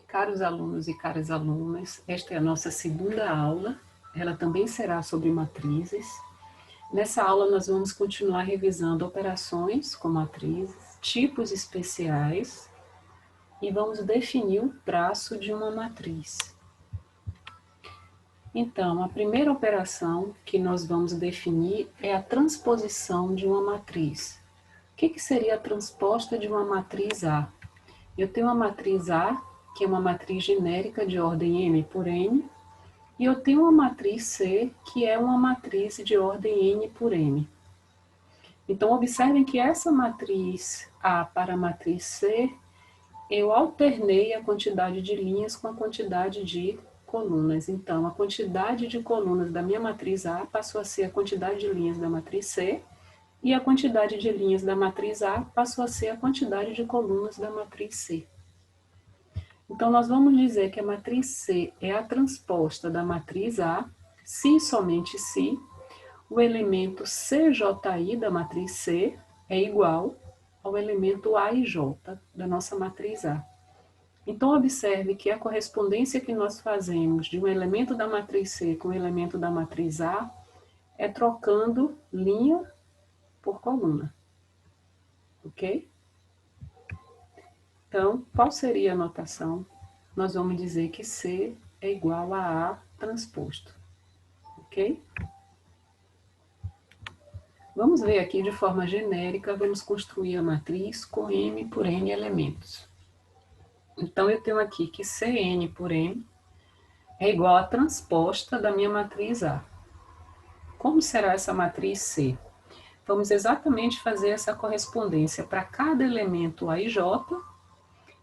Caros alunos e caras alunas, esta é a nossa segunda aula, ela também será sobre matrizes. Nessa aula nós vamos continuar revisando operações com matrizes, tipos especiais e vamos definir o traço de uma matriz. Então, a primeira operação que nós vamos definir é a transposição de uma matriz. O que seria a transposta de uma matriz A? Eu tenho uma matriz A, que é uma matriz genérica de ordem M por N, e eu tenho uma matriz C, que é uma matriz de ordem N por M. Então, observem que essa matriz A para a matriz C, eu alternei a quantidade de linhas com a quantidade de colunas. Então, a quantidade de colunas da minha matriz A passou a ser a quantidade de linhas da matriz C, e a quantidade de linhas da matriz A passou a ser a quantidade de colunas da matriz C. Então, nós vamos dizer que a matriz C é a transposta da matriz A, se e somente se o elemento CJI da matriz C é igual ao elemento AIJ da nossa matriz A. Então, observe que a correspondência que nós fazemos de um elemento da matriz C com o elemento da matriz A é trocando linha por coluna. Ok? Então, qual seria a notação? Nós vamos dizer que C é igual a A transposto. Ok? Vamos ver aqui de forma genérica, vamos construir a matriz com M por N elementos. Então, eu tenho aqui que Cn por M é igual à transposta da minha matriz A. Como será essa matriz C? Vamos exatamente fazer essa correspondência para cada elemento A e J.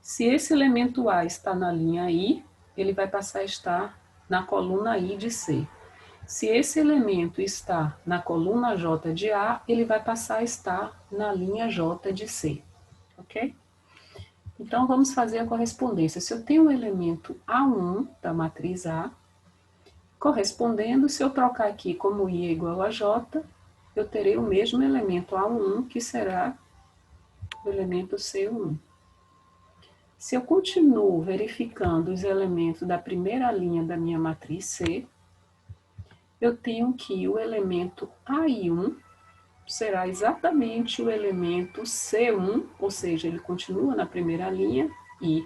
Se esse elemento A está na linha I, ele vai passar a estar na coluna I de C. Se esse elemento está na coluna J de A, ele vai passar a estar na linha J de C. Ok? Então, vamos fazer a correspondência. Se eu tenho o elemento A1 da matriz A, correspondendo, se eu trocar aqui como I é igual a J, eu terei o mesmo elemento A1, que será o elemento C1. Se eu continuo verificando os elementos da primeira linha da minha matriz C, eu tenho que o elemento AI1 será exatamente o elemento C1, ou seja, ele continua na primeira linha e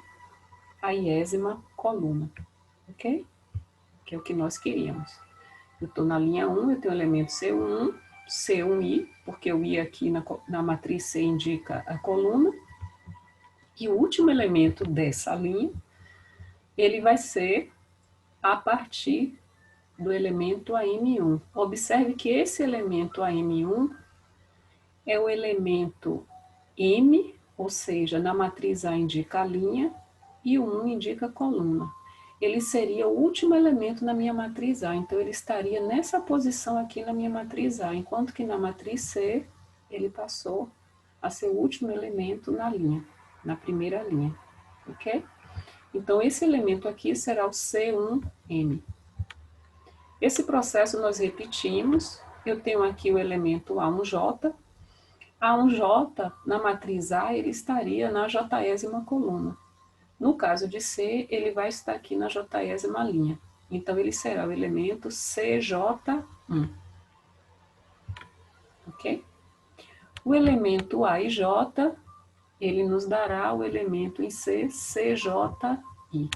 a iésima coluna, ok? Que é o que nós queríamos. Eu estou na linha 1, eu tenho o elemento C1, C1I, porque o I aqui na matriz C indica a coluna, e o último elemento dessa linha, ele vai ser a partir do elemento AM1. Observe que esse elemento AM1 é o elemento M, ou seja, na matriz A indica a linha, e o 1 indica a coluna. Ele seria o último elemento na minha matriz A, então ele estaria nessa posição aqui na minha matriz A, enquanto que na matriz C, ele passou a ser o último elemento na linha, na primeira linha, ok? Então, esse elemento aqui será o C1M. Esse processo nós repetimos, eu tenho aqui o elemento A1J. A1J, na matriz A, ele estaria na jésima coluna. No caso de C, ele vai estar aqui na jésima linha. Então, ele será o elemento CJ1. Ok? O elemento A e J, ele nos dará o elemento em C, CJI.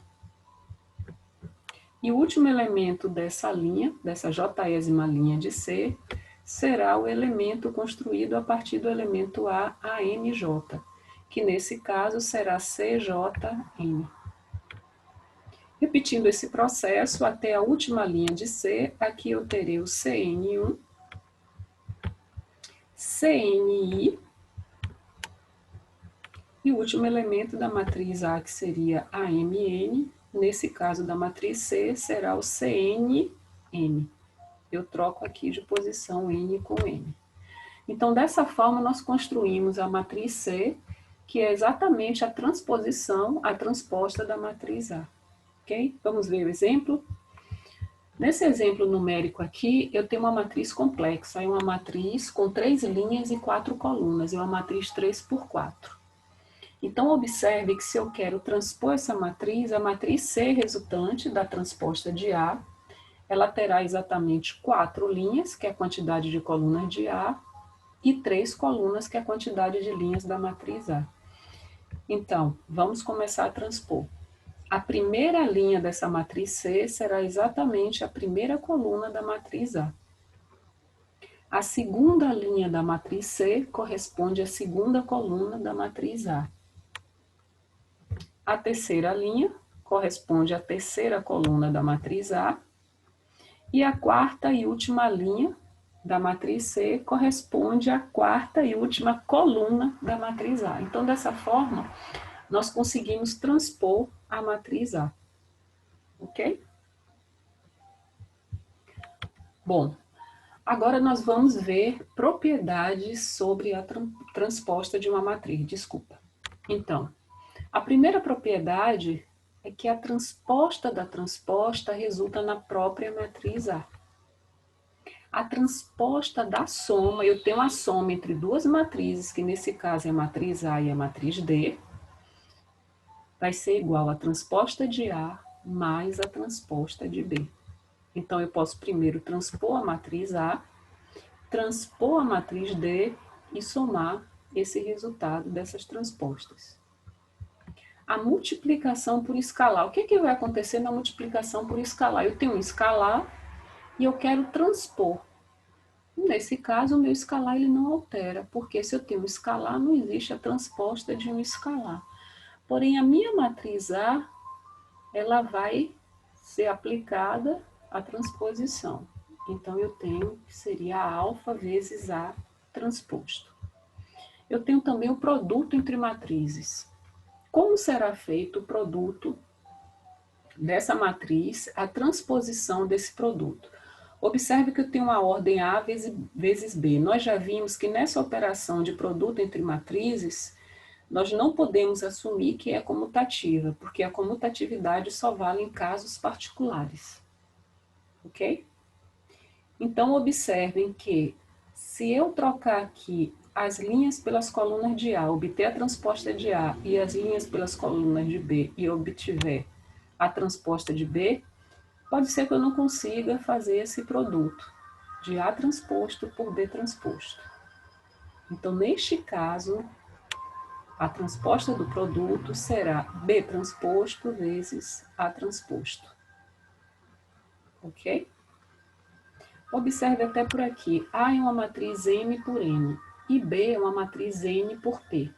E o último elemento dessa linha, dessa jésima linha de C, será o elemento construído a partir do elemento A, ANJ, que nesse caso será CJN. Repetindo esse processo até a última linha de C, aqui eu terei o CN1, CNI, e o último elemento da matriz A, que seria AMN, nesse caso da matriz C, será o CNN. Eu troco aqui de posição N com N. Então, dessa forma, nós construímos a matriz C, que é exatamente a transposição, a transposta da matriz A. Ok? Vamos ver o exemplo? Nesse exemplo numérico aqui, eu tenho uma matriz complexa, é uma matriz com 3 linhas e 4 colunas, é uma matriz 3 por 4. Então, observe que se eu quero transpor essa matriz, a matriz C resultante da transposta de A, ela terá exatamente 4 linhas, que é a quantidade de colunas de A, e 3 colunas, que é a quantidade de linhas da matriz A. Então, vamos começar a transpor. A primeira linha dessa matriz C será exatamente a primeira coluna da matriz A. A segunda linha da matriz C corresponde à segunda coluna da matriz A. A terceira linha corresponde à terceira coluna da matriz A. E a quarta e última linha da matriz C corresponde à quarta e última coluna da matriz A. Então, dessa forma, nós conseguimos transpor a matriz A. Ok? Bom, agora nós vamos ver propriedades sobre a transposta de uma matriz. Desculpa. Então, a primeira propriedade é que a transposta da transposta resulta na própria matriz A. A transposta da soma, eu tenho a soma entre duas matrizes, que nesse caso é a matriz A e a matriz D, vai ser igual a transposta de A mais a transposta de B. Então, eu posso primeiro transpor a matriz A, transpor a matriz D e somar esse resultado dessas transpostas. A multiplicação por escalar. O que vai acontecer na multiplicação por escalar? Eu tenho um escalar e eu quero transpor. Nesse caso, o meu escalar ele não altera, porque se eu tenho um escalar, não existe a transposta de um escalar. Porém, a minha matriz A, ela vai ser aplicada à transposição. Então, eu tenho que seria a alfa vezes A transposto. Eu tenho também o produto entre matrizes. Como será feito o produto dessa matriz, a transposição desse produto? Observe que eu tenho uma ordem A vezes B. Nós já vimos que nessa operação de produto entre matrizes, nós não podemos assumir que é comutativa, porque a comutatividade só vale em casos particulares. Ok? Então, observem que se eu trocar aqui as linhas pelas colunas de A, obter a transposta de A, e as linhas pelas colunas de B, e obtiver a transposta de B, pode ser que eu não consiga fazer esse produto de A transposto por B transposto. Então, neste caso, a transposta do produto será B transposto vezes A transposto. Ok? Observe até por aqui. A é uma matriz M por N e B é uma matriz N por P.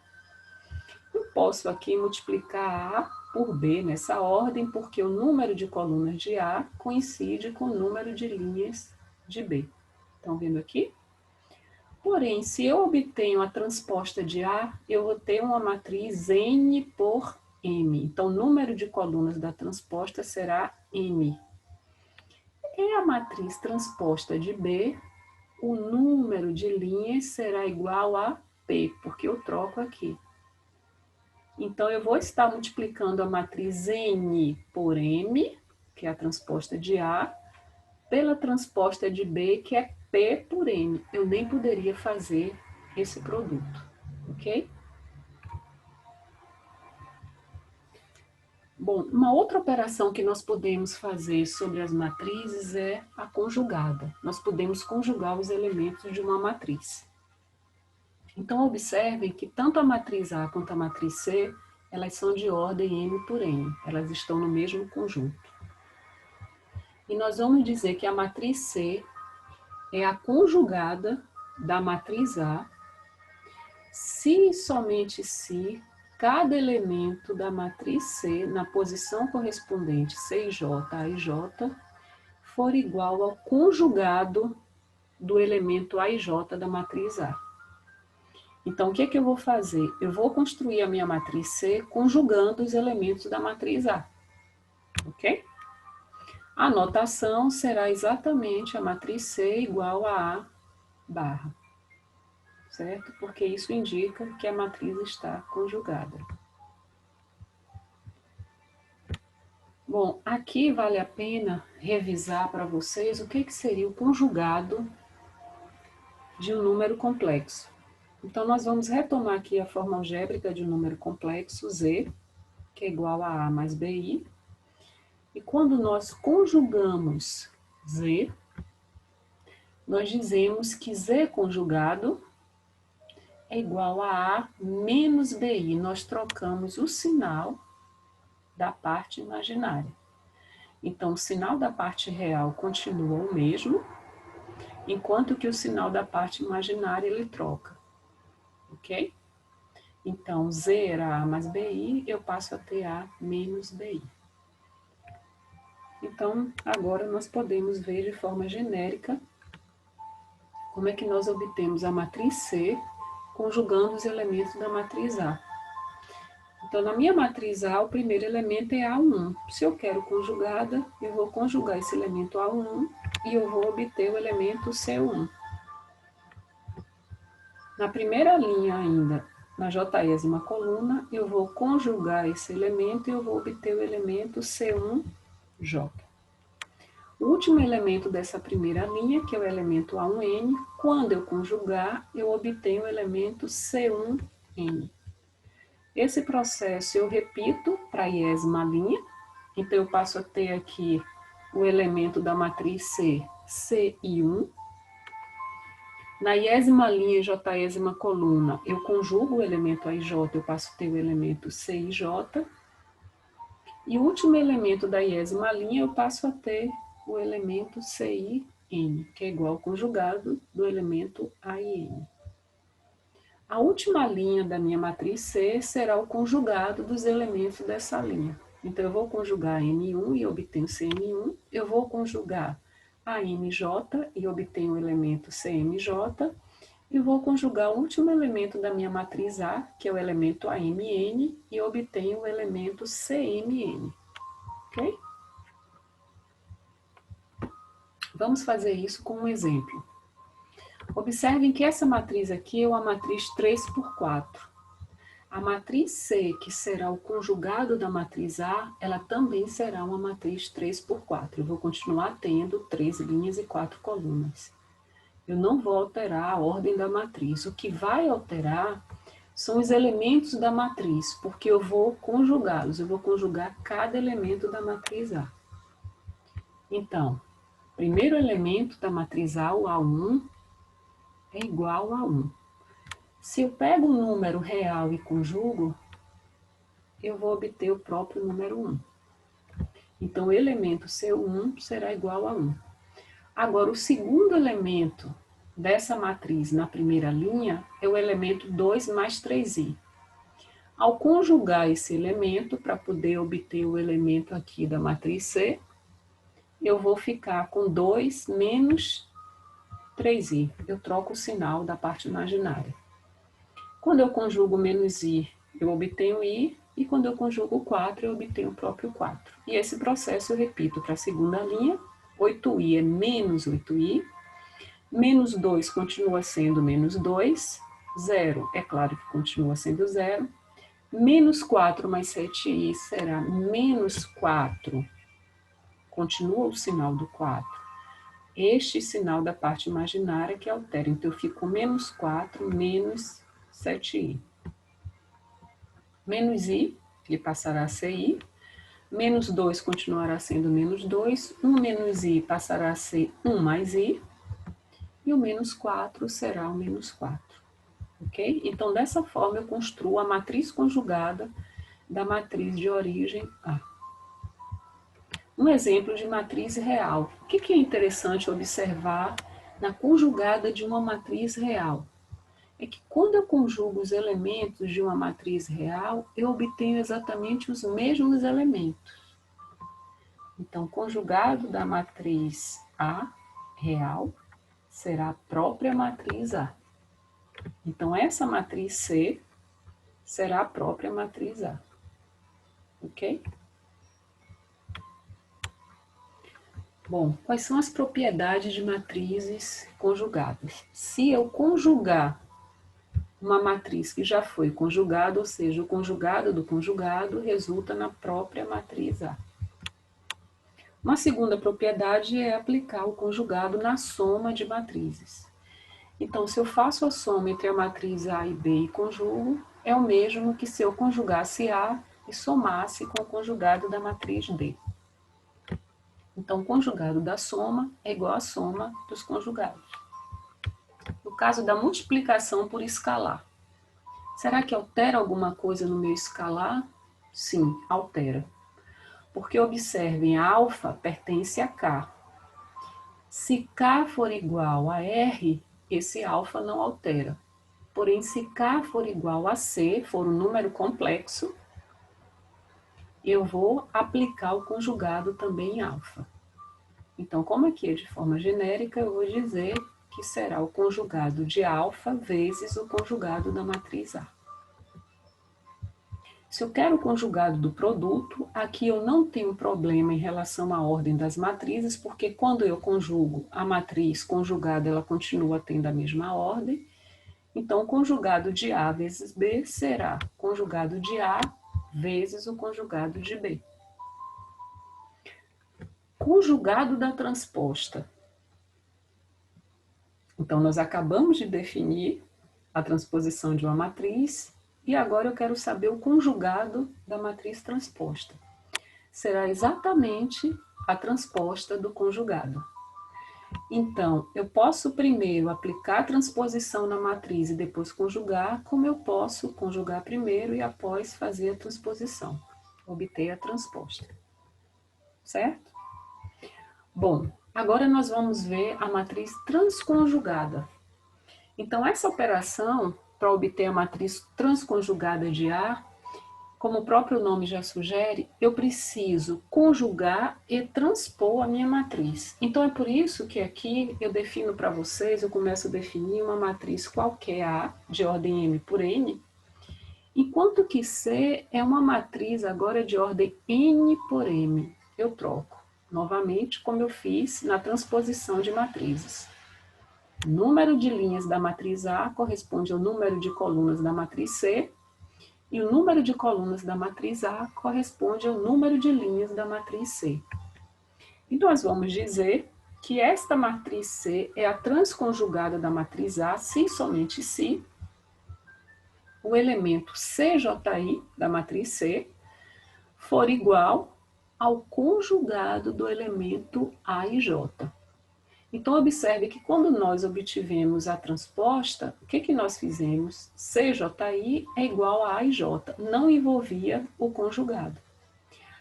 Eu posso aqui multiplicar A por B nessa ordem, porque o número de colunas de A coincide com o número de linhas de B. Estão vendo aqui? Porém, se eu obtenho a transposta de A, eu vou ter uma matriz N por M. Então, o número de colunas da transposta será M. E a matriz transposta de B, o número de linhas será igual a P, porque eu troco aqui. Então, eu vou estar multiplicando a matriz N por M, que é a transposta de A, pela transposta de B, que é P por N. Eu nem poderia fazer esse produto, ok? Bom, uma outra operação que nós podemos fazer sobre as matrizes é a conjugada. Nós podemos conjugar os elementos de uma matriz. Então, observem que tanto a matriz A quanto a matriz C, elas são de ordem M por N. Elas estão no mesmo conjunto. E nós vamos dizer que a matriz C é a conjugada da matriz A, se e somente se cada elemento da matriz C, na posição correspondente CJ a IJ, for igual ao conjugado do elemento AIJ da matriz A. Então, o que é que eu vou fazer? Eu vou construir a minha matriz C conjugando os elementos da matriz A. Ok? A notação será exatamente a matriz C igual a A barra. Certo? Porque isso indica que a matriz está conjugada. Bom, aqui vale a pena revisar para vocês o que seria o conjugado de um número complexo. Então, nós vamos retomar aqui a forma algébrica de um número complexo, Z, que é igual a mais BI. E quando nós conjugamos Z, nós dizemos que Z conjugado é igual a menos BI. Nós trocamos o sinal da parte imaginária. Então, o sinal da parte real continua o mesmo, enquanto que o sinal da parte imaginária ele troca. Ok? Então, Z era A mais BI, eu passo a ter A menos BI. Então, agora nós podemos ver de forma genérica como é que nós obtemos a matriz C conjugando os elementos da matriz A. Então, na minha matriz A, o primeiro elemento é A1. Se eu quero conjugada, eu vou conjugar esse elemento A1 e eu vou obter o elemento C1. Na primeira linha ainda, na jésima coluna, eu vou conjugar esse elemento e eu vou obter o elemento C1J. O último elemento dessa primeira linha, que é o elemento A1N, quando eu conjugar, eu obtenho o elemento C1N. Esse processo eu repito para a iésima linha, então eu passo a ter aqui o elemento da matriz C, CI1. Na iésima linha e jésima coluna, eu conjugo o elemento AIJ, eu passo a ter o elemento CIJ. E o último elemento da iésima linha, eu passo a ter o elemento CIN, que é igual ao conjugado do elemento AIN. A última linha da minha matriz C será o conjugado dos elementos dessa linha. Então, eu vou conjugar N1 e obtenho CN1. Eu vou conjugar AMJ e obtenho o elemento CMJ. E vou conjugar o último elemento da minha matriz A, que é o elemento AMN, e obtenho o elemento CMN. Ok? Vamos fazer isso com um exemplo. Observem que essa matriz aqui é uma matriz 3×4. A matriz C, que será o conjugado da matriz A, ela também será uma matriz 3×4. Eu vou continuar tendo 3 linhas e 4 colunas. Eu não vou alterar a ordem da matriz. O que vai alterar são os elementos da matriz, porque eu vou conjugá-los. Eu vou conjugar cada elemento da matriz A. Então, primeiro elemento da matriz A, o A1, é igual a 1. Se eu pego um número real e conjugo, eu vou obter o próprio número 1. Então, o elemento C1 será igual a 1. Agora, o segundo elemento dessa matriz na primeira linha é o elemento 2 mais 3i. Ao conjugar esse elemento, para poder obter o elemento aqui da matriz C, eu vou ficar com 2 menos 3i. Eu troco o sinal da parte imaginária. Quando eu conjugo menos i, eu obtenho i, e quando eu conjugo 4, eu obtenho o próprio 4. E esse processo eu repito para a segunda linha. 8i é menos 8i, menos 2 continua sendo menos 2, 0 é claro que continua sendo 0, menos 4 mais 7i será menos 4, continua o sinal do 4. Este sinal da parte imaginária que altera, então eu fico com menos 4, menos 7i. Menos i, ele passará a ser i, menos 2 continuará sendo menos 2, 1 menos i passará a ser 1 mais i, e o menos 4 será o menos 4. Ok? Então, dessa forma, eu construo a matriz conjugada da matriz de origem A. Um exemplo de matriz real. O que é interessante observar na conjugada de uma matriz real? É que quando eu conjugo os elementos de uma matriz real, eu obtenho exatamente os mesmos elementos. Então, conjugado da matriz A real será a própria matriz A. Então, essa matriz C será a própria matriz A. Ok? Bom, quais são as propriedades de matrizes conjugadas? Se eu conjugar uma matriz que já foi conjugada, ou seja, o conjugado do conjugado resulta na própria matriz A. Uma segunda propriedade é aplicar o conjugado na soma de matrizes. Então, se eu faço a soma entre a matriz A e B e conjugo, é o mesmo que se eu conjugasse A e somasse com o conjugado da matriz D. Então, o conjugado da soma é igual à soma dos conjugados. No caso da multiplicação por escalar, será que altera alguma coisa no meu escalar? Sim, altera. Porque observem, alfa pertence a K. Se K for igual a R, esse alfa não altera. Porém, se K for igual a C, for um número complexo, eu vou aplicar o conjugado também em alfa. Então, como aqui é de forma genérica, eu vou dizer que será o conjugado de alfa vezes o conjugado da matriz A. Se eu quero o conjugado do produto, aqui eu não tenho problema em relação à ordem das matrizes, porque quando eu conjugo a matriz conjugada, ela continua tendo a mesma ordem. Então, o conjugado de A vezes B será conjugado de A vezes o conjugado de B. Conjugado da transposta. Então, nós acabamos de definir a transposição de uma matriz e agora eu quero saber o conjugado da matriz transposta. Será exatamente a transposta do conjugado. Então, eu posso primeiro aplicar a transposição na matriz e depois conjugar, como eu posso conjugar primeiro e após fazer a transposição, obter a transposta. Certo? Bom, agora nós vamos ver a matriz transconjugada. Então, essa operação, para obter a matriz transconjugada de A, como o próprio nome já sugere, eu preciso conjugar e transpor a minha matriz. Então, é por isso que aqui eu defino para vocês, eu começo a definir uma matriz qualquer A, de ordem M por N, enquanto que C é uma matriz agora de ordem N por M. Eu troco, novamente, como eu fiz na transposição de matrizes. O número de linhas da matriz A corresponde ao número de colunas da matriz C, e o número de colunas da matriz A corresponde ao número de linhas da matriz C. E nós vamos dizer que esta matriz C é a transconjugada da matriz A se e somente se o elemento CJI da matriz C for igual ao conjugado do elemento A e J. Então, observe que quando nós obtivemos a transposta, o que nós fizemos? CJI é igual a J, não envolvia o conjugado.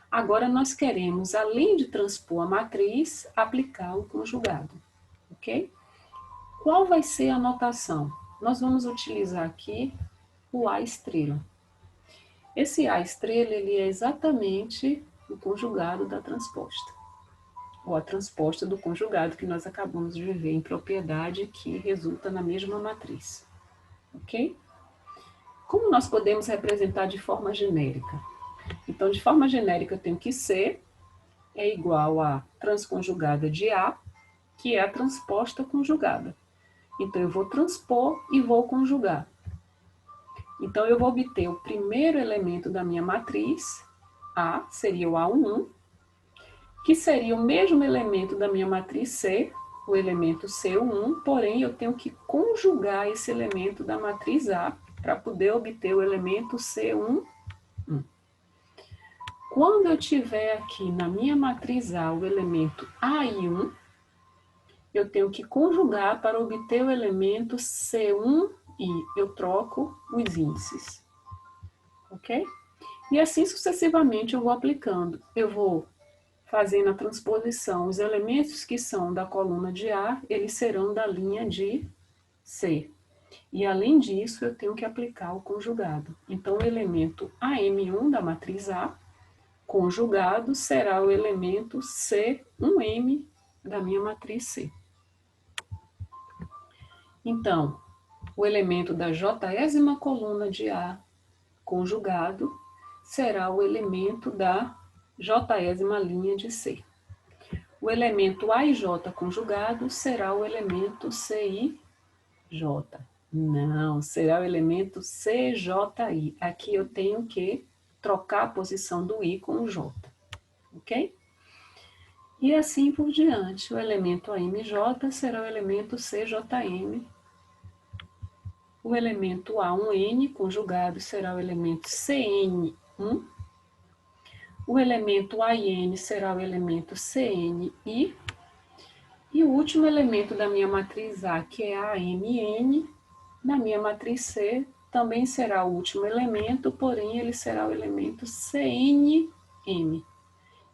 Agora, nós queremos, além de transpor a matriz, aplicar o conjugado, ok? Qual vai ser a notação? Nós vamos utilizar aqui o A estrela. Esse A estrela, ele é exatamente o conjugado da transposta, ou a transposta do conjugado que nós acabamos de ver em propriedade que resulta na mesma matriz, ok? Como nós podemos representar de forma genérica? Então, de forma genérica, eu tenho que C é igual a transconjugada de A, que é a transposta conjugada. Então, eu vou transpor e vou conjugar. Então, eu vou obter o primeiro elemento da minha matriz, A, seria o A11, que seria o mesmo elemento da minha matriz C, o elemento C1, porém eu tenho que conjugar esse elemento da matriz A para poder obter o elemento C1. Quando eu tiver aqui na minha matriz A o elemento AI1, eu tenho que conjugar para obter o elemento C1i. Eu troco os índices. Ok? E assim sucessivamente eu vou aplicando. Eu vou fazendo a transposição, os elementos que são da coluna de A, eles serão da linha de C. E além disso, eu tenho que aplicar o conjugado. Então, o elemento AM1 da matriz A, conjugado, será o elemento C1M da minha matriz C. Então, o elemento da jésima coluna de A, conjugado, será o elemento da jésima linha de C. O elemento AIJ conjugado será o elemento CIJ. Não, será o elemento CJI. Aqui eu tenho que trocar a posição do I com o J. Ok? E assim por diante. O elemento AMJ será o elemento CJM O elemento A1N conjugado será o elemento CN1. O elemento AN será o elemento CNI. E o último elemento da minha matriz A, que é AMN, na minha matriz C, também será o último elemento, porém ele será o elemento CNM.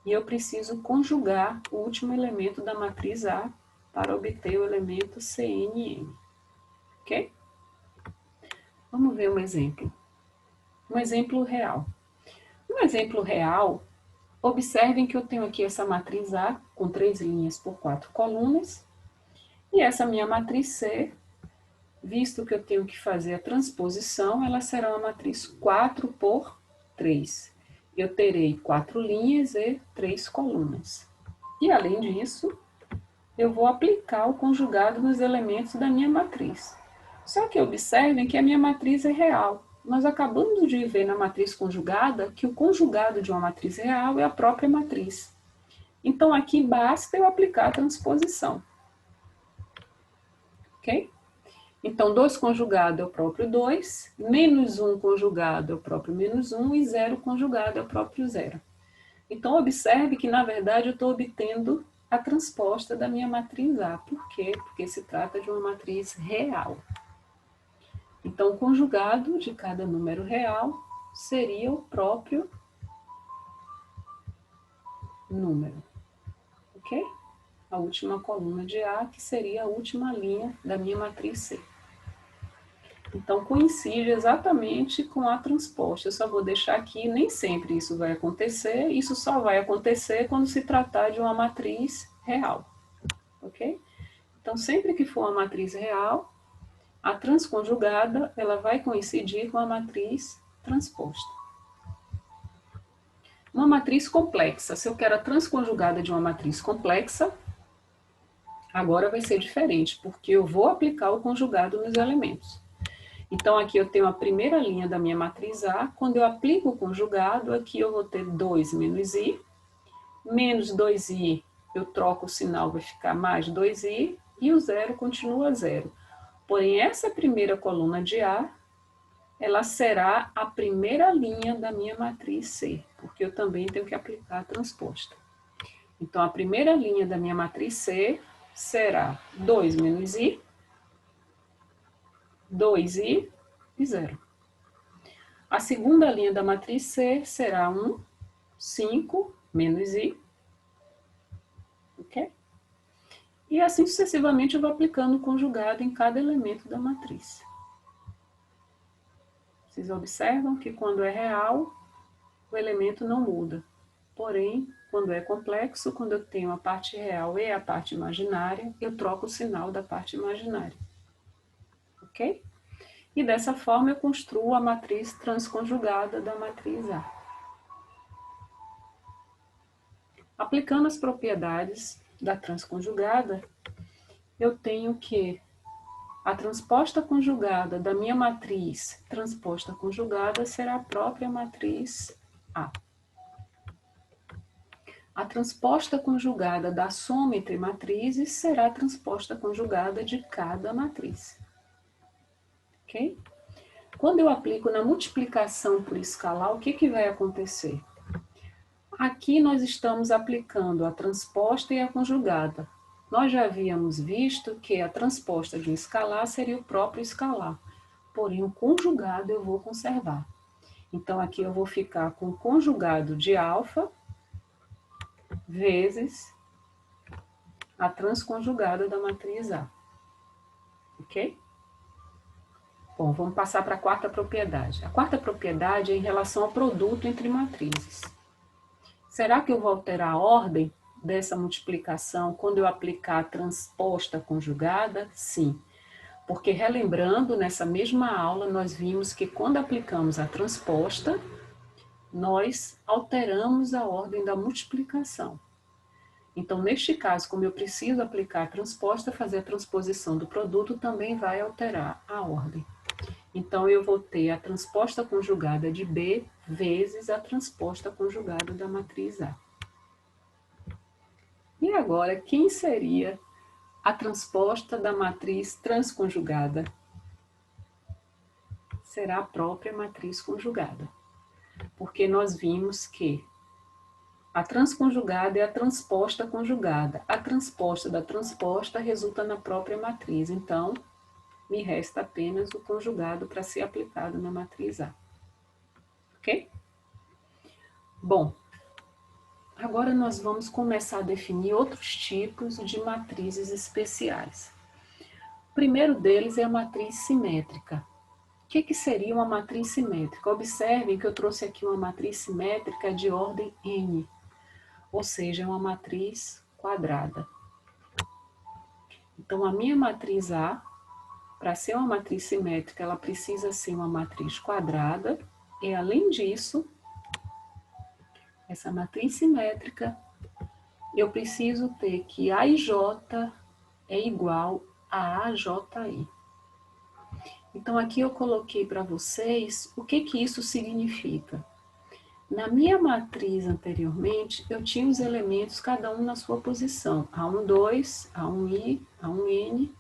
E eu preciso conjugar o último elemento da matriz A para obter o elemento CNM. Ok? Vamos ver um exemplo. Um exemplo real. No exemplo real, observem que eu tenho aqui essa matriz A com 3 linhas por 4 colunas. E essa minha matriz C, visto que eu tenho que fazer a transposição, ela será uma matriz 4 por 3. Eu terei 4 linhas e 3 colunas. E além disso, eu vou aplicar o conjugado nos elementos da minha matriz. Só que observem que a minha matriz é real. Nós acabamos de ver na matriz conjugada que o conjugado de uma matriz real é a própria matriz. Então aqui basta eu aplicar a transposição. Ok? Então 2 conjugado é o próprio 2, menos 1 conjugado é o próprio menos 1 e 0 conjugado é o próprio 0. Então observe que na verdade eu estou obtendo a transposta da minha matriz A. Por quê? Porque se trata de uma matriz real. Então, o conjugado de cada número real seria o próprio número, ok? A última coluna de A, que seria a última linha da minha matriz C. Então, coincide exatamente com a transposta. Eu só vou deixar aqui, nem sempre isso vai acontecer, isso só vai acontecer quando se tratar de uma matriz real, ok? Então, sempre que for uma matriz real, a transconjugada ela vai coincidir com a matriz transposta. Uma matriz complexa. Se eu quero a transconjugada de uma matriz complexa, agora vai ser diferente, porque eu vou aplicar o conjugado nos elementos. Então, aqui eu tenho a primeira linha da minha matriz A. Quando eu aplico o conjugado, aqui eu vou ter 2 menos I. Menos 2i, eu troco o sinal, vai ficar mais 2i. E o 0 continua 0. Porém, essa primeira coluna de A, ela será a primeira linha da minha matriz C, porque eu também tenho que aplicar a transposta. Então, a primeira linha da minha matriz C será 2 menos I, 2i e 0. A segunda linha da matriz C será 1, 5 menos I, ok? E assim sucessivamente eu vou aplicando o conjugado em cada elemento da matriz. Vocês observam que quando é real, o elemento não muda. Porém, quando é complexo, quando eu tenho a parte real e a parte imaginária, eu troco o sinal da parte imaginária. Ok? E dessa forma eu construo a matriz transconjugada da matriz A. Aplicando as propriedades da transconjugada, eu tenho que a transposta conjugada da minha matriz transposta conjugada será a própria matriz A. A transposta conjugada da soma entre matrizes será a transposta conjugada de cada matriz. Ok? Quando eu aplico na multiplicação por escalar, o que vai acontecer? Aqui nós estamos aplicando a transposta e a conjugada. Nós já havíamos visto que a transposta de um escalar seria o próprio escalar, porém o conjugado eu vou conservar. Então aqui eu vou ficar com o conjugado de alfa vezes a transconjugada da matriz A. Ok? Bom, vamos passar para a quarta propriedade. A quarta propriedade é em relação ao produto entre matrizes. Será que eu vou alterar a ordem dessa multiplicação quando eu aplicar a transposta conjugada? Sim, porque relembrando, nessa mesma aula nós vimos que quando aplicamos a transposta, nós alteramos a ordem da multiplicação. Então, neste caso, como eu preciso aplicar a transposta, fazer a transposição do produto também vai alterar a ordem. Então, eu vou ter a transposta conjugada de B vezes a transposta conjugada da matriz A. E agora, quem seria a transposta da matriz transconjugada? será a própria matriz conjugada. Porque nós vimos que a transconjugada é a transposta conjugada. A transposta da transposta resulta na própria matriz. Então, me resta apenas o conjugado para ser aplicado na matriz A. Ok? Bom, agora nós vamos começar a definir outros tipos de matrizes especiais. O primeiro deles é a matriz simétrica. O que seria uma matriz simétrica? Observem que eu trouxe aqui uma matriz simétrica de ordem N, ou seja, é uma matriz quadrada. Então, a minha matriz A, para ser uma matriz simétrica, ela precisa ser uma matriz quadrada, e além disso, essa matriz simétrica, eu preciso ter que AJ é igual a AJI. Então, aqui eu coloquei para vocês o que isso significa. Na minha matriz anteriormente, eu tinha os elementos, cada um na sua posição. A12, A1I, A1N,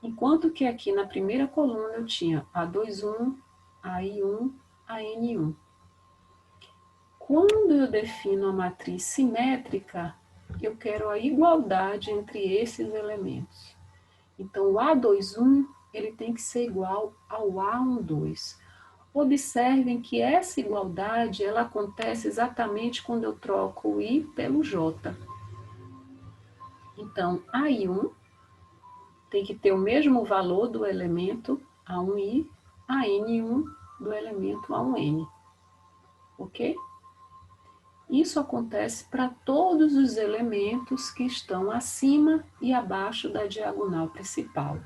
enquanto que aqui na primeira coluna eu tinha A21, AI1, AN1. Quando eu defino a matriz simétrica, eu quero a igualdade entre esses elementos. Então, o A21 ele tem que ser igual ao A12. Observem que essa igualdade ela acontece exatamente quando eu troco o I pelo J. Então, AI1 tem que ter o mesmo valor do elemento A1I, AN1 do elemento A1N. Ok? Isso acontece para todos os elementos que estão acima e abaixo da diagonal principal.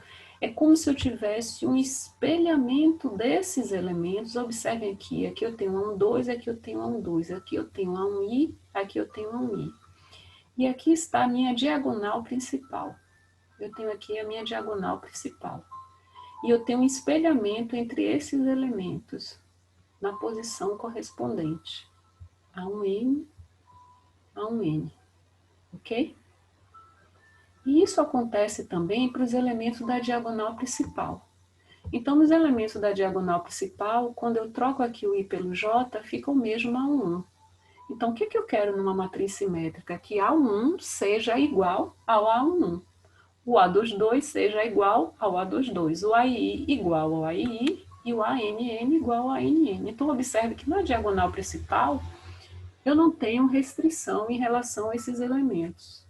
É como se eu tivesse um espelhamento desses elementos. Observem aqui eu tenho A12, aqui eu tenho A12, aqui eu tenho A1I, aqui eu tenho A1I. E aqui está a minha diagonal principal. Eu tenho aqui a minha diagonal principal. E eu tenho um espelhamento entre esses elementos na posição correspondente. A1N, A1N, ok? E isso acontece também para os elementos da diagonal principal. Então, nos elementos da diagonal principal, quando eu troco aqui o I pelo J, fica o mesmo A1. Então, o que eu quero numa matriz simétrica? Que A1 seja igual ao A11. O A22 seja igual ao A22. O AI igual ao AI e o ANN igual ao ANN. Então, observe que na diagonal principal, eu não tenho restrição em relação a esses elementos.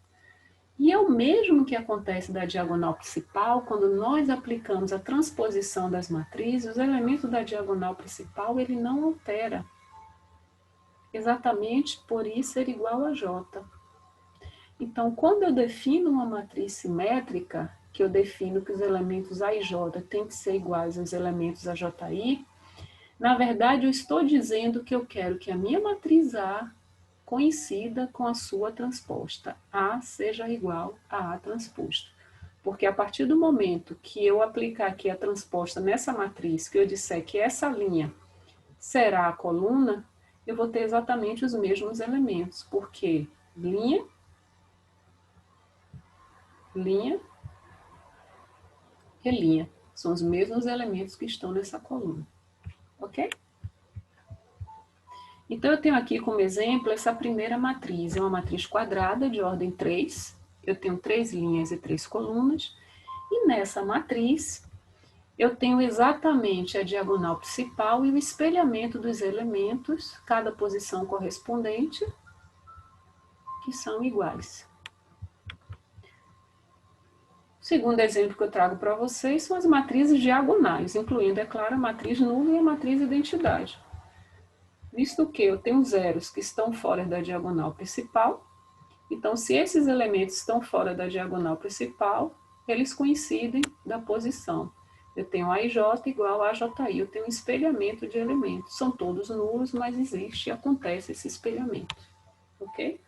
E é o mesmo que acontece da diagonal principal, quando nós aplicamos a transposição das matrizes, os elementos da diagonal principal, ele não altera. Exatamente por isso ser igual a J. Então, quando eu defino uma matriz simétrica, que eu defino que os elementos A e J têm que ser iguais aos elementos AJI, na verdade, eu estou dizendo que eu quero que a minha matriz A coincida com a sua transposta. A seja igual a A transposto. Porque a partir do momento que eu aplicar aqui a transposta nessa matriz, que eu disser que essa linha será a coluna, eu vou ter exatamente os mesmos elementos. Porque linha, linha e linha são os mesmos elementos que estão nessa coluna. Ok? Então, eu tenho aqui como exemplo essa primeira matriz. É uma matriz quadrada de ordem 3. Eu tenho 3 linhas e 3 colunas. E nessa matriz, eu tenho exatamente a diagonal principal e o espelhamento dos elementos, cada posição correspondente, que são iguais. O segundo exemplo que eu trago para vocês são as matrizes diagonais, incluindo, é claro, a matriz nula e a matriz identidade. Visto que eu tenho zeros que estão fora da diagonal principal, então se esses elementos estão fora da diagonal principal, eles coincidem da posição. Eu tenho AJ igual a AJI, eu tenho um espelhamento de elementos. São todos nulos, mas existe e acontece esse espelhamento. Ok?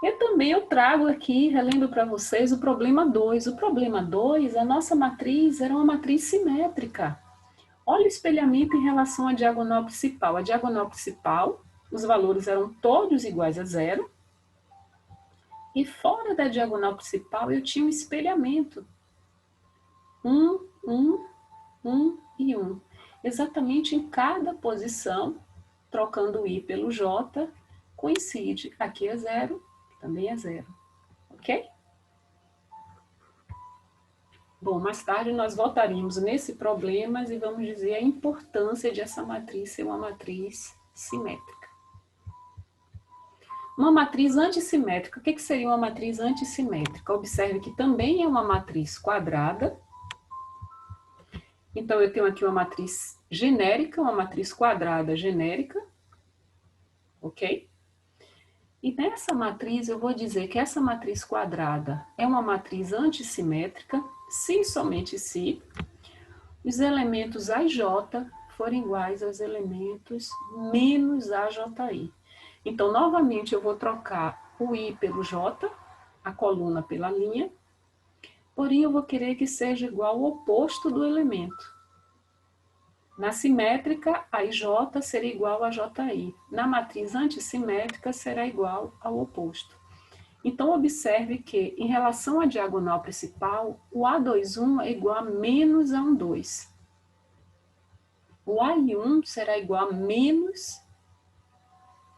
E também eu trago aqui, relendo para vocês, o problema 2. O problema 2, a nossa matriz era uma matriz simétrica. Olha o espelhamento em relação à diagonal principal. A diagonal principal, os valores eram todos iguais a zero. E fora da diagonal principal, eu tinha um espelhamento. 1, 1 1 e 1. Exatamente em cada posição, trocando o I pelo J, coincide. Aqui é 0, também é 0. Ok? Bom, mais tarde nós voltaremos nesse problema e vamos dizer a importância de essa matriz ser uma matriz simétrica. Uma matriz antissimétrica. O que seria uma matriz antissimétrica? Observe que também é uma matriz quadrada. Então, eu tenho aqui uma matriz genérica, uma matriz quadrada genérica. Ok? E nessa matriz, eu vou dizer que essa matriz quadrada é uma matriz antissimétrica, se e somente se os elementos A e J forem iguais aos elementos menos AJI. Então, novamente, eu vou trocar o I pelo J, a coluna pela linha, porém, eu vou querer que seja igual ao oposto do elemento. Na simétrica, a IJ será igual a JI. Na matriz antissimétrica, será igual ao oposto. Então, observe que, em relação à diagonal principal, o A21 é igual a menos A12. O AI1 será igual a menos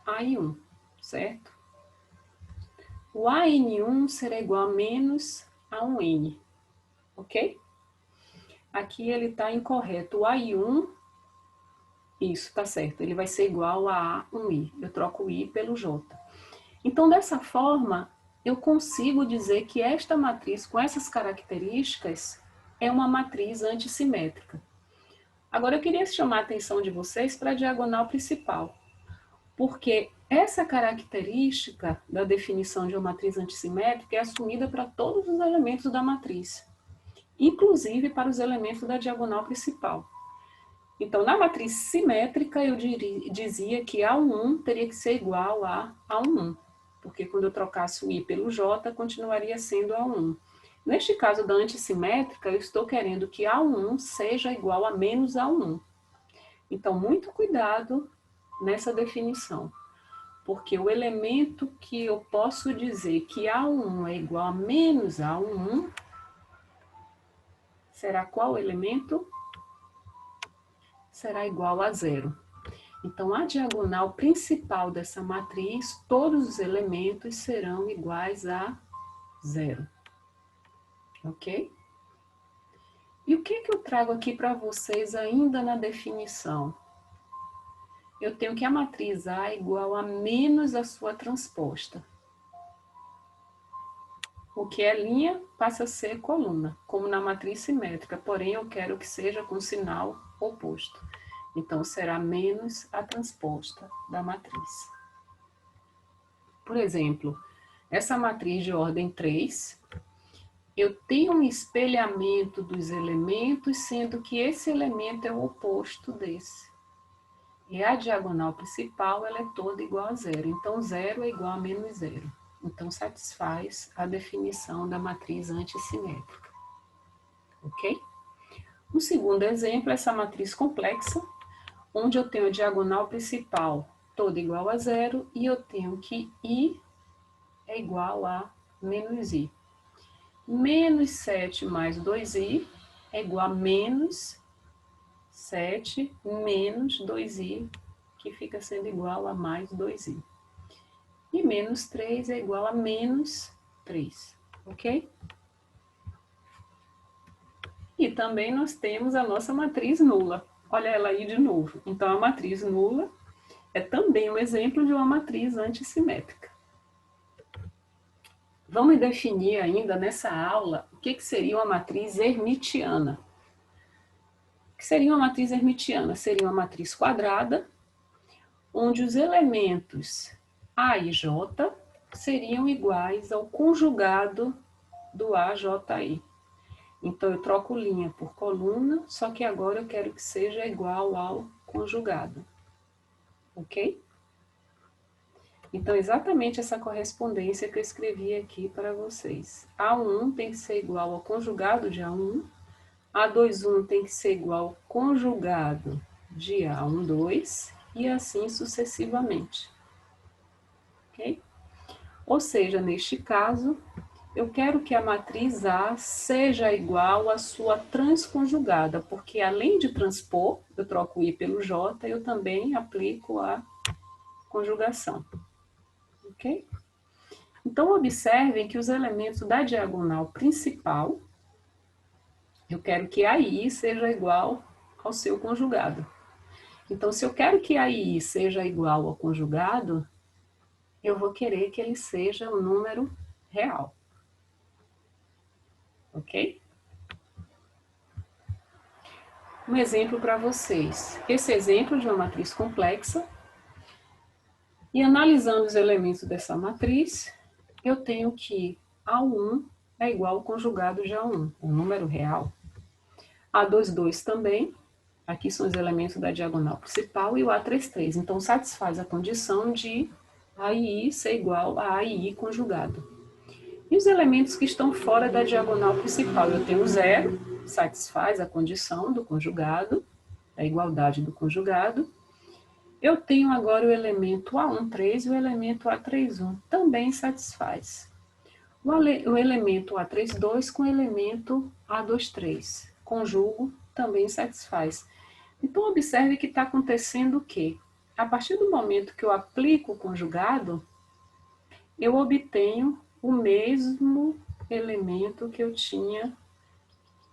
AI1, certo? O AN1 será igual a menos A1N, ok? Aqui ele está incorreto. O AI1, isso, está certo, ele vai ser igual a A1I. Eu troco o I pelo J. Então, dessa forma, eu consigo dizer que esta matriz, com essas características, é uma matriz antissimétrica. Agora, eu queria chamar a atenção de vocês para a diagonal principal, porque essa característica da definição de uma matriz antissimétrica é assumida para todos os elementos da matriz, inclusive para os elementos da diagonal principal. Então, na matriz simétrica, eu dizia que A1 teria que ser igual a A1, porque quando eu trocasse o I pelo J, continuaria sendo A1. Neste caso da antissimétrica, eu estou querendo que A1 seja igual a menos A1. Então, muito cuidado nessa definição, porque o elemento que eu posso dizer que A1 é igual a menos A1, será qual elemento? Será igual a 0. Então, a diagonal principal dessa matriz, todos os elementos serão iguais a 0. Ok? E o que eu trago aqui para vocês ainda na definição? Eu tenho que a matriz A é igual a menos a sua transposta. O que é linha passa a ser coluna, como na matriz simétrica, porém eu quero que seja com sinal oposto. Então, será menos a transposta da matriz. Por exemplo, essa matriz de ordem 3, eu tenho um espelhamento dos elementos, sendo que esse elemento é o oposto desse. E a diagonal principal, ela é toda igual a 0. Então, 0 é igual a menos 0. Então, satisfaz a definição da matriz antissimétrica. Ok? Um segundo exemplo é essa matriz complexa, onde eu tenho a diagonal principal toda igual a 0 e eu tenho que I é igual a menos I. Menos 7 mais 2i é igual a menos 7 menos 2i, que fica sendo igual a mais 2i. E menos 3 é igual a menos 3, ok? E também nós temos a nossa matriz nula. Olha ela aí de novo. Então, a matriz nula é também um exemplo de uma matriz antissimétrica. Vamos definir ainda nessa aula o que seria uma matriz hermitiana. O que seria uma matriz hermitiana? Seria uma matriz quadrada, onde os elementos A e J seriam iguais ao conjugado do AJI. Então, eu troco linha por coluna, só que agora eu quero que seja igual ao conjugado. Ok? Então, exatamente essa correspondência que eu escrevi aqui para vocês. A1 tem que ser igual ao conjugado de A1, A21 tem que ser igual ao conjugado de A12 e assim sucessivamente. Ok? Ou seja, neste caso, eu quero que a matriz A seja igual à sua transconjugada, porque além de transpor, eu troco o I pelo J, eu também aplico a conjugação. Ok? Então, observem que os elementos da diagonal principal, eu quero que AI seja igual ao seu conjugado. Então, se eu quero que AI seja igual ao conjugado, eu vou querer que ele seja um número real. Ok? Um exemplo para vocês. Esse exemplo de uma matriz complexa. E analisando os elementos dessa matriz, eu tenho que A1 é igual ao conjugado de A1, um número real. A22 também, aqui são os elementos da diagonal principal, e o A33. Então, satisfaz a condição de AI ser igual a AI conjugado. E os elementos que estão fora da diagonal principal, eu tenho 0, satisfaz a condição do conjugado, a igualdade do conjugado. Eu tenho agora o elemento A13 e o elemento A31, também satisfaz. O elemento A32 com o elemento A23, conjugo, também satisfaz. Então, observe que está acontecendo o quê? A partir do momento que eu aplico o conjugado, eu obtenho o mesmo elemento que eu tinha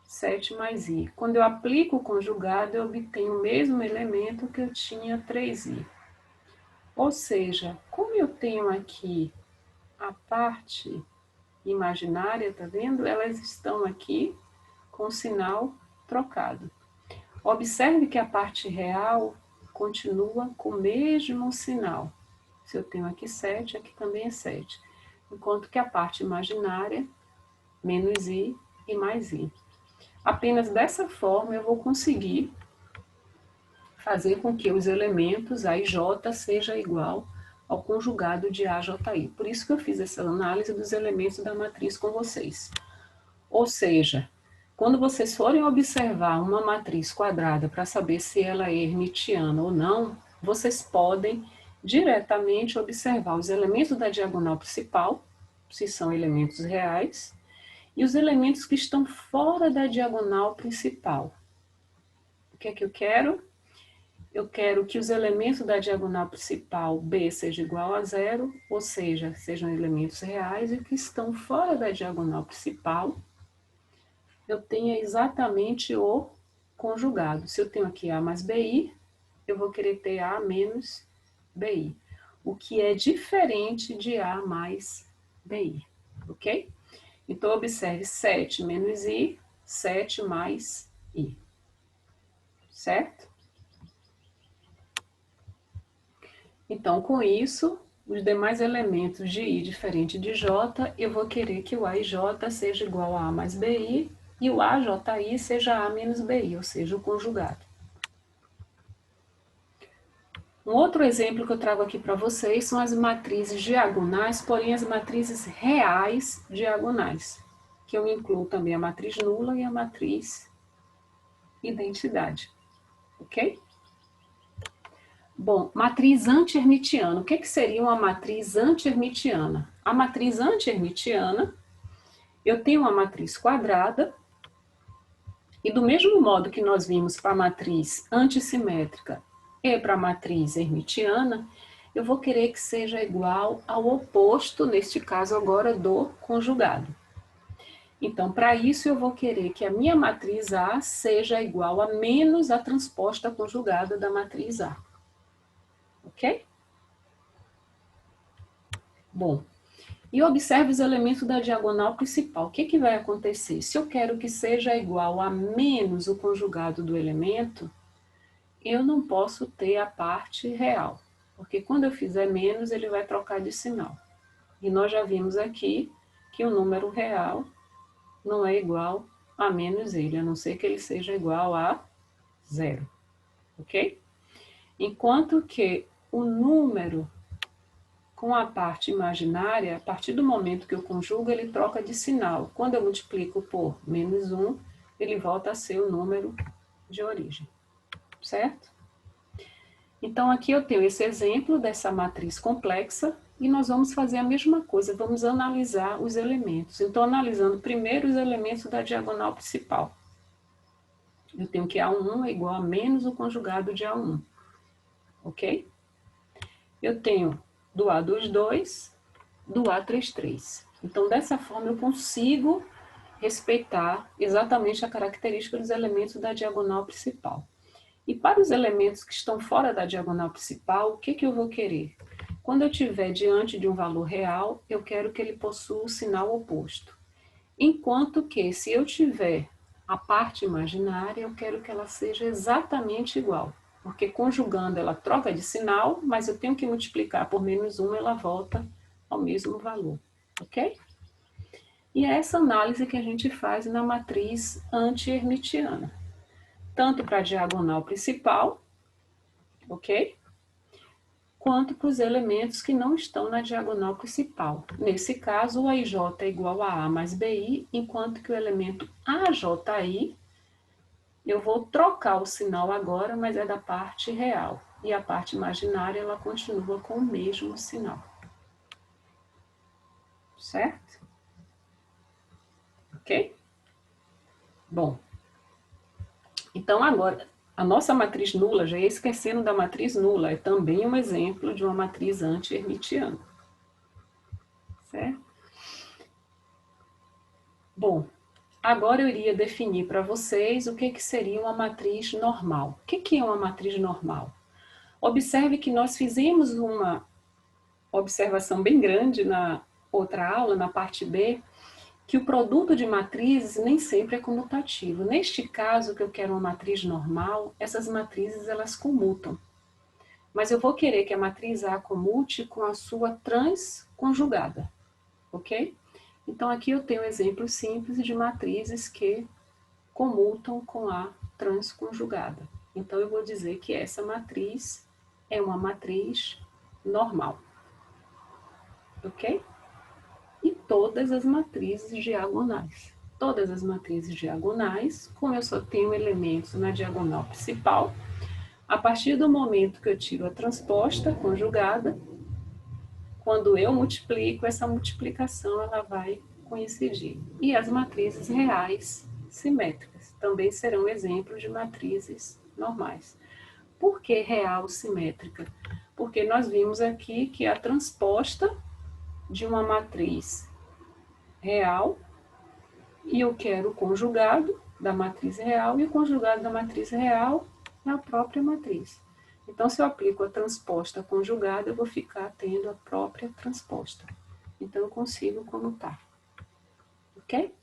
7 mais i. Quando eu aplico o conjugado, eu obtenho o mesmo elemento que eu tinha 3i. Ou seja, como eu tenho aqui a parte imaginária, tá vendo? Elas estão aqui com o sinal trocado. Observe que a parte real continua com o mesmo sinal. Se eu tenho aqui 7, aqui também é 7. Enquanto que a parte imaginária, menos i e mais i. Apenas dessa forma eu vou conseguir fazer com que os elementos A e J seja igual ao conjugado de AJI. Por isso que eu fiz essa análise dos elementos da matriz com vocês. Ou seja, quando vocês forem observar uma matriz quadrada para saber se ela é hermitiana ou não, vocês podem diretamente observar os elementos da diagonal principal, se são elementos reais, e os elementos que estão fora da diagonal principal. O que é que eu quero? Eu quero que os elementos da diagonal principal B seja igual a 0, ou seja, sejam elementos reais, e que estão fora da diagonal principal, eu tenha exatamente o conjugado. Se eu tenho aqui A mais BI, eu vou querer ter A menos BI, o que é diferente de A mais BI, ok? Então, observe 7 menos I, 7 mais I, certo? Então, com isso, os demais elementos de I diferente de J, eu vou querer que o A e J seja igual a A mais BI e o AJI seja A menos BI, ou seja, o conjugado. Um outro exemplo que eu trago aqui para vocês são as matrizes diagonais, porém as matrizes reais diagonais, que eu incluo também a matriz nula e a matriz identidade, ok? Bom, matriz anti-hermitiana. O que seria uma matriz anti-hermitiana? A matriz anti-hermitiana, eu tenho uma matriz quadrada, e do mesmo modo que nós vimos para a matriz antissimétrica e para a matriz hermitiana, eu vou querer que seja igual ao oposto, neste caso agora, do conjugado. Então, para isso, eu vou querer que a minha matriz A seja igual a menos a transposta conjugada da matriz A. Ok? Bom, e observe os elementos da diagonal principal. O que vai acontecer? Se eu quero que seja igual a menos o conjugado do elemento, eu não posso ter a parte real, porque quando eu fizer menos, ele vai trocar de sinal. E nós já vimos aqui que o número real não é igual a menos ele, a não ser que ele seja igual a 0, ok? Enquanto que o número com a parte imaginária, a partir do momento que eu conjugo, ele troca de sinal. Quando eu multiplico por menos 1, ele volta a ser o número de origem, certo? Então, aqui eu tenho esse exemplo dessa matriz complexa, e nós vamos fazer a mesma coisa, vamos analisar os elementos. Então, analisando primeiro os elementos da diagonal principal. Eu tenho que A1 é igual a menos o conjugado de A1, ok? Eu tenho do A22, do A33. Então, dessa forma, eu consigo respeitar exatamente a característica dos elementos da diagonal principal. E para os elementos que estão fora da diagonal principal, o que eu vou querer? Quando eu estiver diante de um valor real, eu quero que ele possua o sinal oposto. Enquanto que, se eu tiver a parte imaginária, eu quero que ela seja exatamente igual. Porque conjugando ela troca de sinal, mas eu tenho que multiplicar por menos 1, ela volta ao mesmo valor. Ok? E é essa análise que a gente faz na matriz anti-hermitiana. Tanto para a diagonal principal, ok? Quanto para os elementos que não estão na diagonal principal. Nesse caso, o AJ é igual a A mais BI, enquanto que o elemento AJI, eu vou trocar o sinal agora, mas é da parte real. E a parte imaginária, ela continua com o mesmo sinal. Certo? Ok? Bom, então agora, a nossa matriz nula, já ia esquecendo da matriz nula, é também um exemplo de uma matriz anti-hermitiana. Certo? Bom, agora eu iria definir para vocês o que seria uma matriz normal. O que é uma matriz normal? Observe que nós fizemos uma observação bem grande na outra aula, na parte B, que o produto de matrizes nem sempre é comutativo. Neste caso, que eu quero uma matriz normal, essas matrizes elas comutam. Mas eu vou querer que a matriz A comute com a sua transconjugada, ok? Então, aqui eu tenho exemplos simples de matrizes que comutam com a transconjugada. Então, eu vou dizer que essa matriz é uma matriz normal, ok? E todas as matrizes diagonais. Todas as matrizes diagonais, como eu só tenho elementos na diagonal principal, a partir do momento que eu tiro a transposta conjugada, quando eu multiplico, essa multiplicação ela vai coincidir. E as matrizes reais simétricas também serão exemplos de matrizes normais. Por que real simétrica? Porque nós vimos aqui que a transposta de uma matriz real e eu quero o conjugado da matriz real, e o conjugado da matriz real é a própria matriz. Então, se eu aplico a transposta conjugada, eu vou ficar tendo a própria transposta. Então, eu consigo comutar. Ok?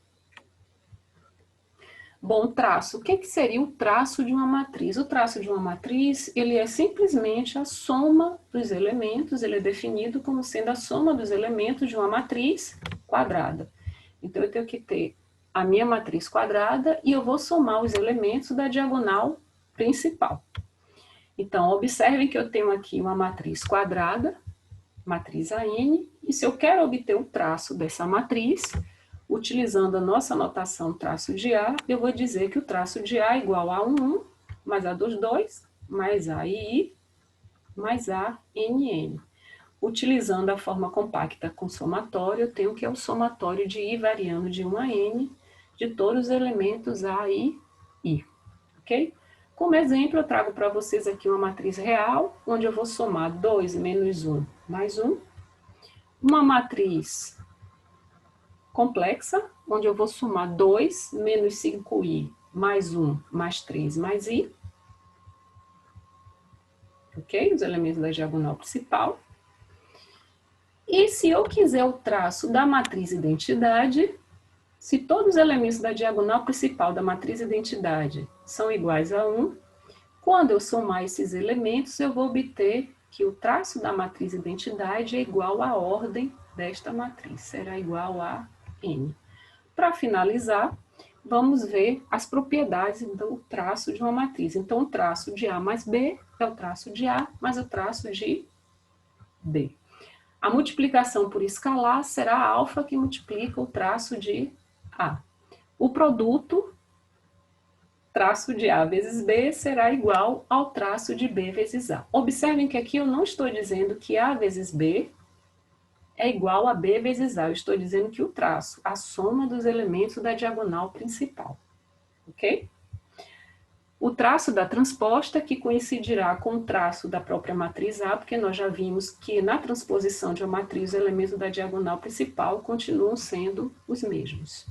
Bom, traço. O que seria o traço de uma matriz? O traço de uma matriz, ele é simplesmente a soma dos elementos, ele é definido como sendo a soma dos elementos de uma matriz quadrada. Então, eu tenho que ter a minha matriz quadrada e eu vou somar os elementos da diagonal principal. Então, observem que eu tenho aqui uma matriz quadrada, matriz AN, e se eu quero obter o traço dessa matriz, utilizando a nossa notação traço de A, eu vou dizer que o traço de A é igual a 1, mais A dos 2, mais A e I, mais A, N, N. Utilizando a forma compacta com somatório, eu tenho que é o somatório de I variando de 1 a N, de todos os elementos A e I. Ok? Como exemplo, eu trago para vocês aqui uma matriz real, onde eu vou somar 2 menos 1 mais 1. Uma matriz complexa, onde eu vou somar 2 menos 5i mais 1 mais 3 mais i. Ok? Os elementos da diagonal principal. E se eu quiser o traço da matriz identidade, se todos os elementos da diagonal principal da matriz identidade são iguais a 1, quando eu somar esses elementos, eu vou obter que o traço da matriz identidade é igual à ordem desta matriz, será igual a n. Para finalizar, vamos ver as propriedades do traço de uma matriz. Então, o traço de A mais B é o traço de A mais o traço de B. A multiplicação por escalar será a alfa que multiplica o traço de A. O produto, traço de A vezes B, será igual ao traço de B vezes A. Observem que aqui eu não estou dizendo que A vezes B é igual a B vezes A. Eu estou dizendo que o traço, a soma dos elementos da diagonal principal, ok? O traço da transposta, que coincidirá com o traço da própria matriz A, porque nós já vimos que na transposição de uma matriz, os elementos da diagonal principal continuam sendo os mesmos.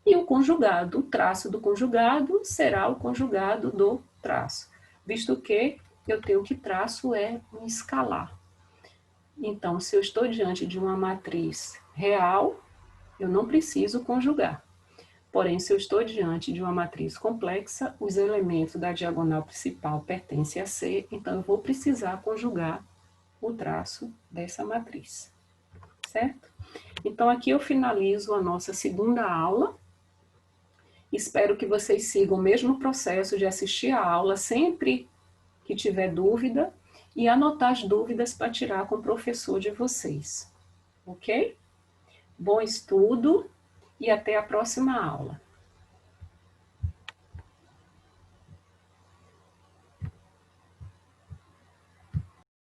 E o conjugado, o traço do conjugado será o conjugado do traço, visto que eu tenho que traço é um escalar. Então, se eu estou diante de uma matriz real, eu não preciso conjugar. Porém, se eu estou diante de uma matriz complexa, os elementos da diagonal principal pertencem a C, então eu vou precisar conjugar o traço dessa matriz, certo? Então, aqui eu finalizo a nossa segunda aula. Espero que vocês sigam o mesmo processo de assistir a aula sempre que tiver dúvida e anotar as dúvidas para tirar com o professor de vocês, ok? Bom estudo e até a próxima aula.